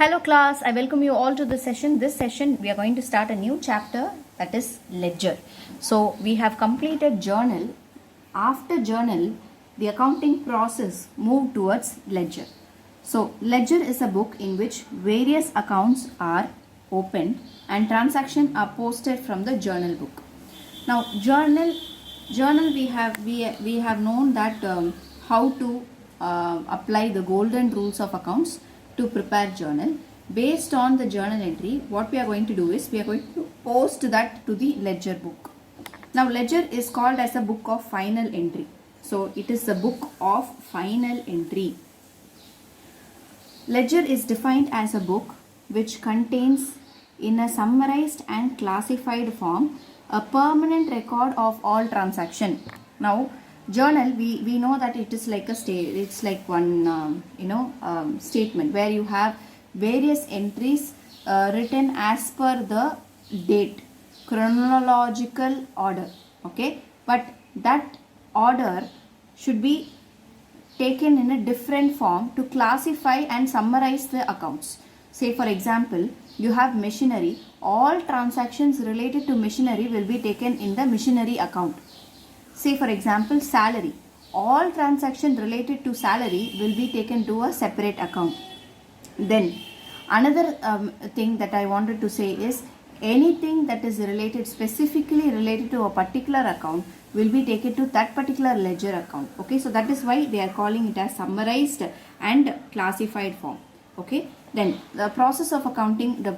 Hello class, I welcome you all to this session. This session we are going to start a new chapter, that is ledger. So we have completed journal. After journal, the accounting process moved towards ledger. So ledger is a book in which various accounts are opened and transactions are posted from the journal book. Now journal we have known that how to apply the golden rules of accounts to prepare journal. Based on the journal entry, what we are going to do is we are going to post that to the ledger book. Now ledger is called as a book of final entry. So it is the book of final entry. Ledger is defined as a book which contains in a summarized and classified form a permanent record of all transaction. Now journal, we know that it is like a it's like one statement where you have various entries written as per the date, chronological order, okay, but that order should be taken in a different form to classify and summarize the accounts. Say for example, you have machinery, all transactions related to machinery will be taken in the machinery account. Say for example, salary, all transactions related to salary will be taken to a separate account. Then another thing that I wanted to say is anything that is related, specifically related to a particular account will be taken to that particular ledger account. Okay, so that is why they are calling it as summarized and classified form. Okay, then the process of accounting, the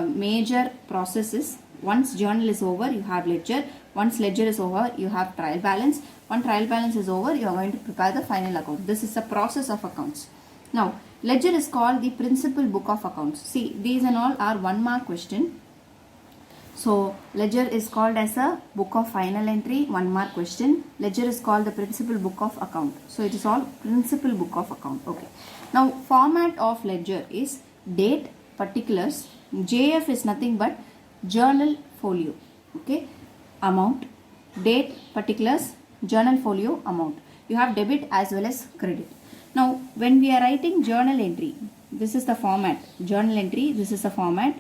major process is once journal is over, you have ledger. Once ledger is over, you have trial balance. Once trial balance is over, you are going to prepare the final account. This is the process of accounts. Now, ledger is called the principal book of accounts. See, these and all are 1 mark question. So, ledger is called as a book of final entry, 1 mark question. Ledger is called the principal book of account. So, it is all principal book of account. Okay. Now, format of ledger is date, particulars. JF is nothing but journal folio. Okay. Amount, date, particulars, journal folio, amount. You have debit as well as credit. Now, when we are writing journal entry, this is the format. Journal entry, this is the format.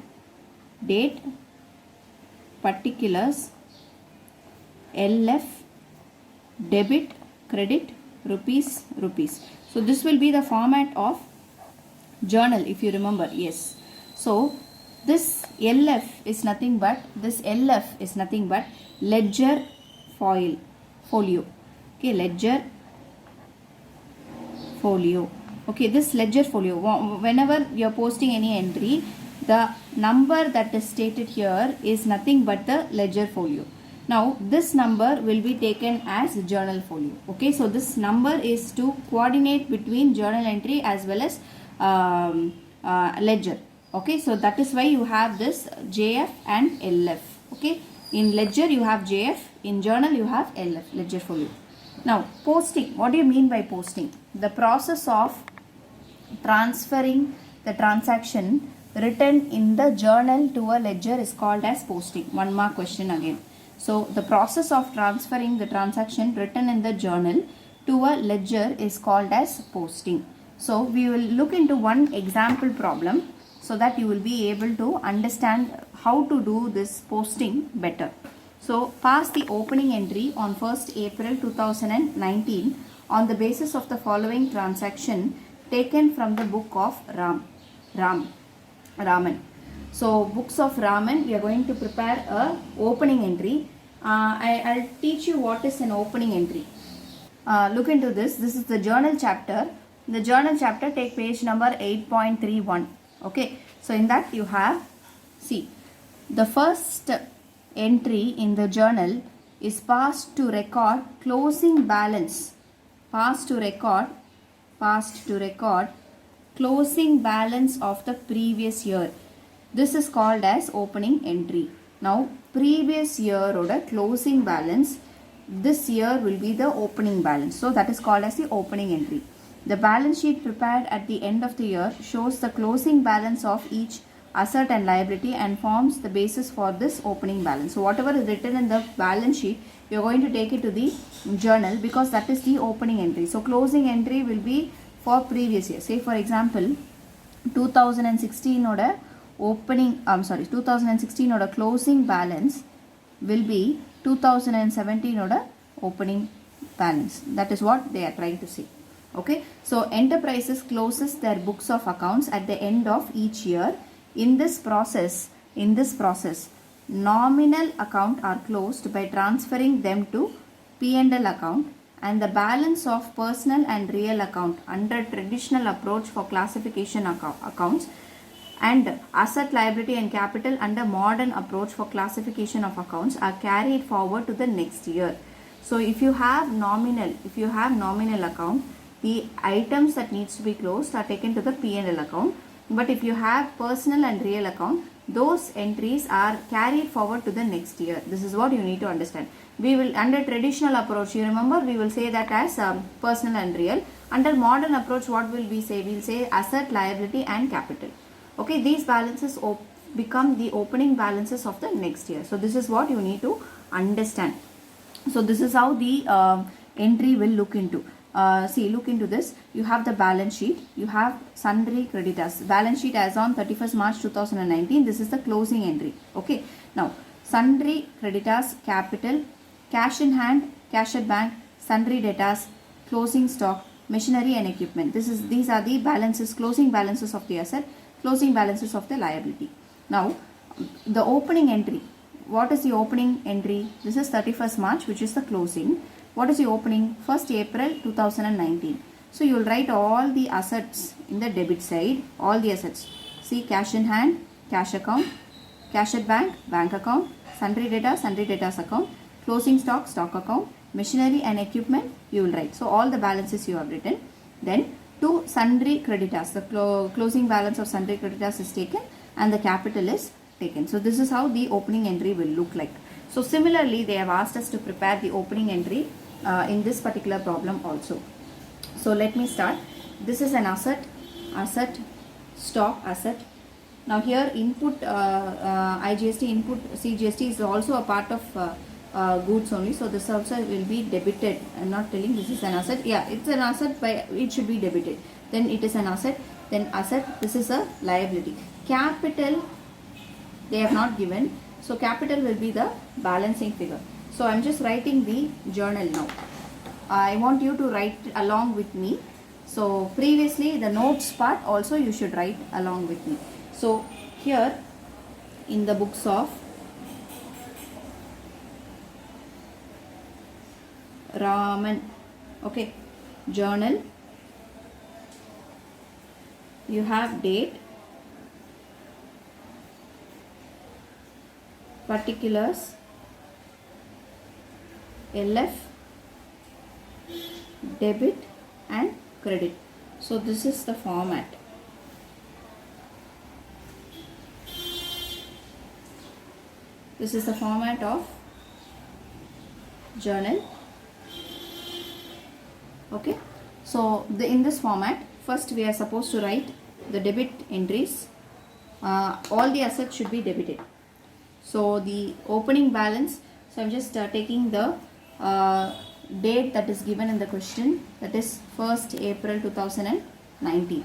Date, particulars, LF, debit, credit, rupees. So, this will be the format of journal if you remember. Yes. So, this LF is nothing but ledger folio. Okay, ledger folio. Okay, this ledger folio, whenever you are posting any entry, the number that is stated here is nothing but the ledger folio. Now this number will be taken as journal folio. Okay, so this number is to coordinate between journal entry as well as ledger. Okay, so that is why you have this JF and LF. Okay, in ledger you have JF, in journal you have LF, ledger folio. Now posting, what do you mean by posting? The process of transferring the transaction written in the journal to a ledger is called as posting. 1 mark question again. So the process of transferring the transaction written in the journal to a ledger is called as posting. So we will look into one example problem so that you will be able to understand how to do this posting better. So pass the opening entry on 1st April 2019 on the basis of the following transaction taken from the book of Raman. So books of Raman, we are going to prepare a opening entry. I'll teach you what is an opening entry. Look into this. This is the journal chapter. The journal chapter, take page number 8.31. Okay, so in that you have, see, the first entry in the journal is passed to record closing balance. Passed to record closing balance of the previous year. This is called as opening entry. Now, previous year oda closing balance, this year will be the opening balance. So, that is called as the opening entry. The balance sheet prepared at the end of the year shows the closing balance of each asset and liability and forms the basis for this opening balance. So, whatever is written in the balance sheet, you are going to take it to the journal because that is the opening entry. So, closing entry will be for previous year. Say for example, 2016 oda opening, 2016 oda closing balance will be 2017 oda opening balance. That is what they are trying to say. Okay, so enterprises closes their books of accounts at the end of each year. In this process, nominal account are closed by transferring them to P&L account, and the balance of personal and real account under traditional approach for classification accounts, and asset, liability and capital under modern approach for classification of accounts are carried forward to the next year. So if you have nominal account, the items that needs to be closed are taken to the P&L account. But if you have personal and real account, those entries are carried forward to the next year. This is what you need to understand. We will, under traditional approach, you remember, we will say that as personal and real. Under modern approach, what will we say? We will say asset, liability and capital. Okay, these balances become the opening balances of the next year. So this is what you need to understand. So this is how the entry will look into. Look into this. You have the balance sheet. You have sundry creditors. Balance sheet as on 31st March 2019. This is the closing entry. Okay. Now, sundry creditors, capital, cash in hand, cash at bank, sundry debtors, closing stock, machinery and equipment. These are the balances, closing balances of the asset, closing balances of the liability. Now, the opening entry. What is the opening entry? This is 31st March, which is the closing. What is the opening? 1st April 2019. So you will write all the assets in the debit side, all the assets. See, cash in hand, cash account, cash at bank, bank account, sundry debtors account, closing stock, stock account, machinery and equipment, you will write. So all the balances you have written. Then to sundry creditors, the closing balance of sundry creditors is taken and the capital is taken. So this is how the opening entry will look like. So similarly, they have asked us to prepare the opening entry in this particular problem also. So let me start. This is an asset, stock, asset. Now here input IGST, input CGST is also a part of goods only. So this also will be debited. I'm not telling this is an asset. Yeah, it's an asset, but it should be debited. Then it is an asset. Then asset, this is a liability. Capital, they have not given. So capital will be the balancing figure. So I'm just writing the journal now. I want you to write along with me. So previously the notes part also you should write along with me. So here in the books of Raman, okay, journal, you have date, particulars, LF, debit and credit. So this is the format. This is the format of journal. Okay. So in this format, first we are supposed to write the debit entries. All the assets should be debited. So the opening balance, so I'm just taking the date that is given in the question, that is 1st April 2019.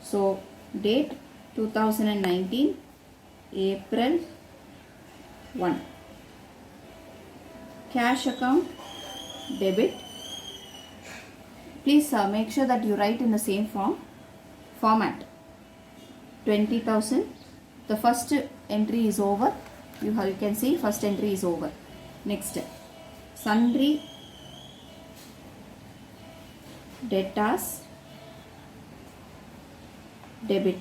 So date 2019 April 1. Cash account, debit. Please make sure that you write in the same format. 20,000. The first entry is over. You can see first entry is over. Next, sundry debtors, debit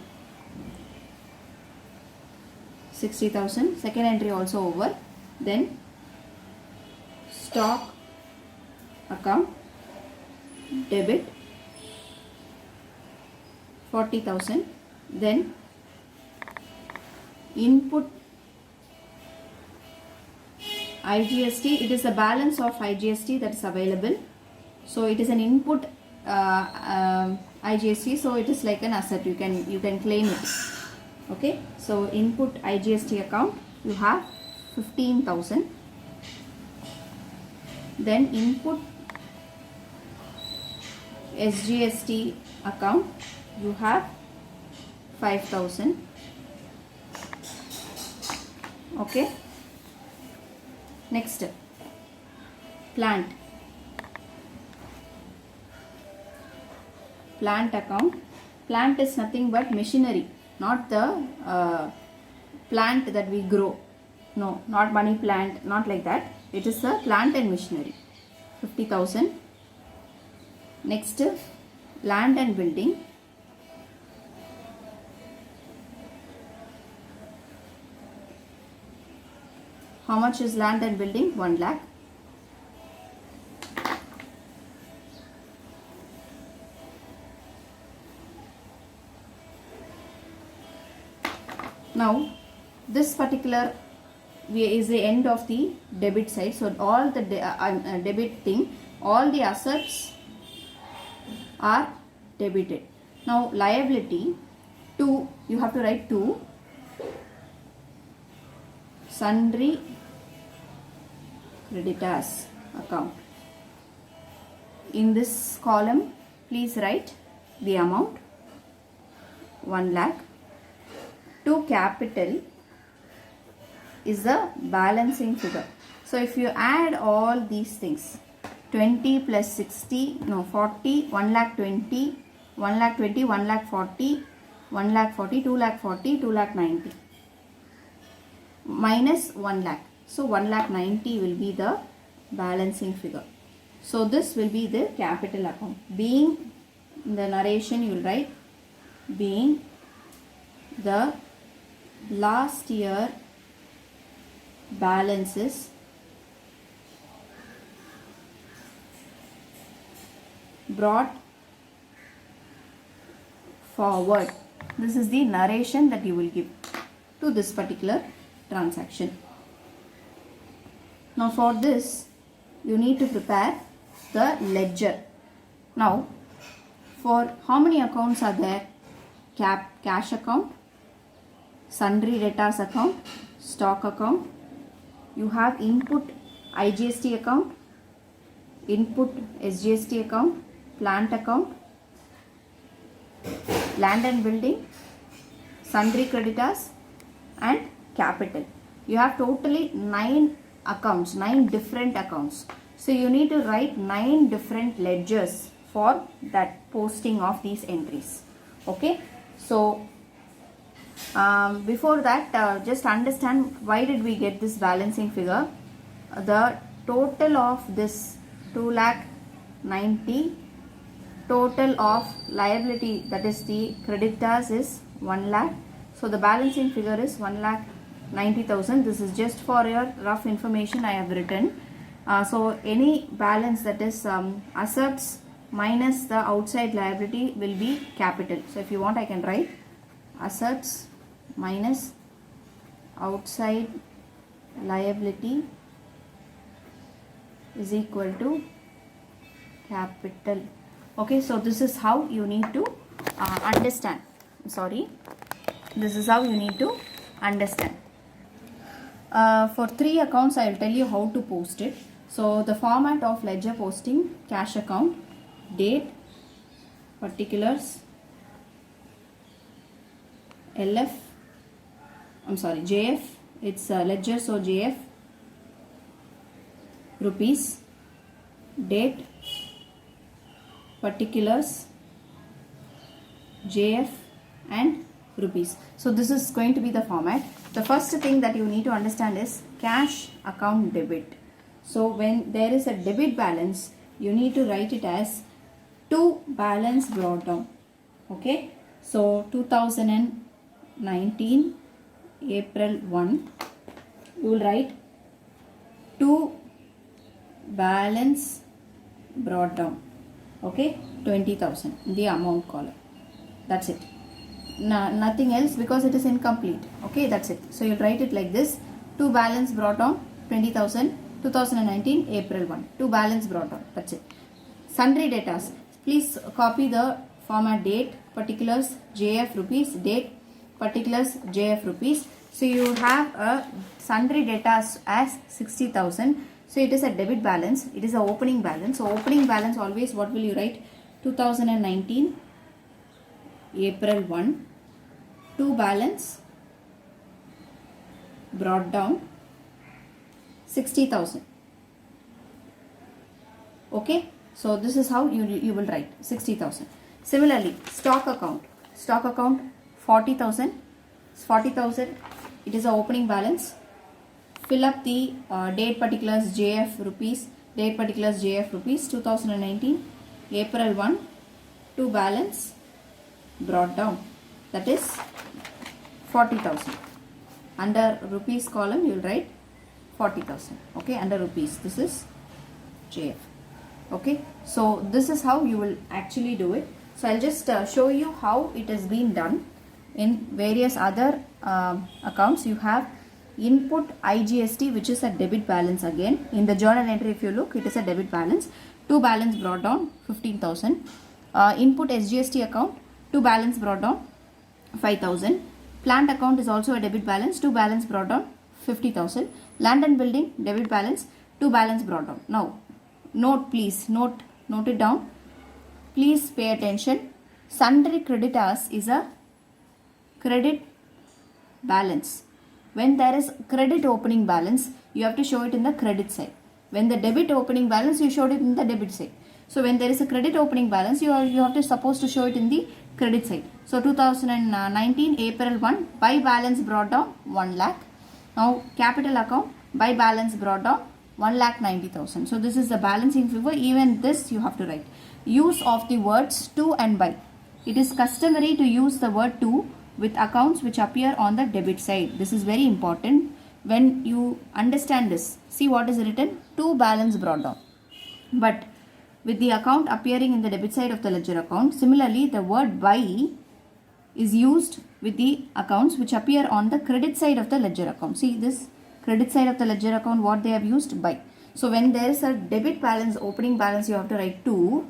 60,000. Second entry also over. Then stock account, debit 40,000. Then input IGST, it is the balance of IGST that is available. So it is an input IGST, so it is like an asset. You can claim it. Okay. So input IGST account, you have 15,000. Then input SGST account, you have 5,000. Okay. Next, plant. Plant account. Plant is nothing but machinery, not the plant that we grow. No, not money plant, not like that. It is a plant and machinery. 50,000. Next, land and building. How much is land and building? 1 lakh. Now, this particular is the end of the debit side. So, all the debit thing, all the assets are debited. Now, liability, 2, you have to write 2, sundry creditors account. In this column, please write the amount, 1 lakh. To capital is the balancing figure. So if you add all these things, 20 plus 60, no 40, 1 lakh 20, 1 lakh 20, 1 lakh 40, 1 lakh 40, 2 lakh 40, 2 lakh 90, minus 1 lakh. So 1 lakh 90 will be the balancing figure. So this will be the capital account. Being in the narration, you will write being the last year balances brought forward. This is the narration that you will give to this particular transaction. Now for this, you need to prepare the ledger. Now, for how many accounts are there? Cash account, sundry debtors account, stock account. You have input IGST account, input SGST account, plant account, land and building, sundry creditors and capital. You have totally 9 accounts, 9 different accounts. So you need to write 9 different ledgers for that posting of these entries. Okay. So before that, just understand why did we get this balancing figure. The total of this 2 lakh 90, total of liability, that is the creditors, is 1 lakh. So the balancing figure is 1 lakh 90,000. This is just for your rough information I have written. So any balance, that is assets minus the outside liability, will be capital. So if you want, I can write assets minus outside liability is equal to capital. Okay, so this is how you need to understand. This is how you need to understand. For 3 accounts, I will tell you how to post it. So the format of ledger posting: cash account, date, particulars, JF, it's ledger, so JF, rupees, date, particulars, JF and rupees. So this is going to be the format. The first thing that you need to understand is cash account debit. So when there is a debit balance, you need to write it as to balance brought down. Okay. So 2019 April 1, you will write to balance brought down. Okay, 20,000 in the amount column. That's it. Nothing else, because it is incomplete. Okay, that's it. So you write it like this: to balance brought down 20,000, 2019 April 1. To balance brought down. That's it. Sundry debtors. Please copy the format: date, particulars, JF rupees, date, particulars, JF rupees. So you have a sundry debtors as 60,000. So it is a debit balance. It is a opening balance. So opening balance, always what will you write? 2019 April 1. to balance brought down 60,000. Okay, so this is how you will write 60,000. Similarly, stock account 40,000. 40,000, it is a opening balance. Fill up the date particulars JF rupees, 2019 April 1 to balance brought down, that is 40,000. Under rupees column you will write 40,000. Okay, under rupees, this is JF. Okay, so this is how you will actually do it. So I'll just show you how it has been done in various other accounts. You have input IGST, which is a debit balance. Again in the journal entry, if you look, it is a debit balance. To balance brought down 15,000. Input SGST account, to balance brought down 5,000. Plant account is also a debit balance. To balance brought down 50,000. Land and building debit balance. To balance brought down. Now note, please note it down. Please pay attention. Sundry creditors is a credit balance. When there is credit opening balance, you have to show it in the credit side. When the debit opening balance, you showed it in the debit side. So when there is a credit opening balance, you have to supposed to show it in the credit side. So 2019 April 1 by balance brought down 1 lakh. Now capital account by balance brought down 1,90,000. So this is the balancing figure. Even this you have to write. Use of the words to and by. It is customary to use the word to with accounts which appear on the debit side. This is very important. When you understand this, see what is written, to balance brought down. But with the account appearing in the debit side of the ledger account, similarly the word by is used with the accounts which appear on the credit side of the ledger account. See this credit side of the ledger account, what they have used, by. So when there is a debit balance, opening balance, you have to write to.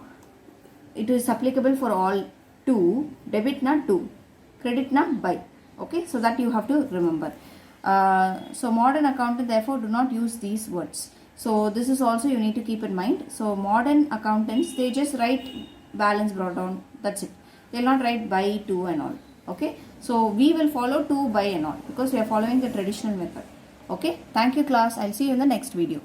It is applicable for all. To, debit not to, credit not by. Okay, so that you have to remember. So modern accountant therefore do not use these words. So this is also you need to keep in mind. So modern accountants, they just write balance brought down, that's it. They will not write by, to and all. Okay, so we will follow to, by and all because we are following the traditional method. Okay, thank you class. I'll see you in the next video.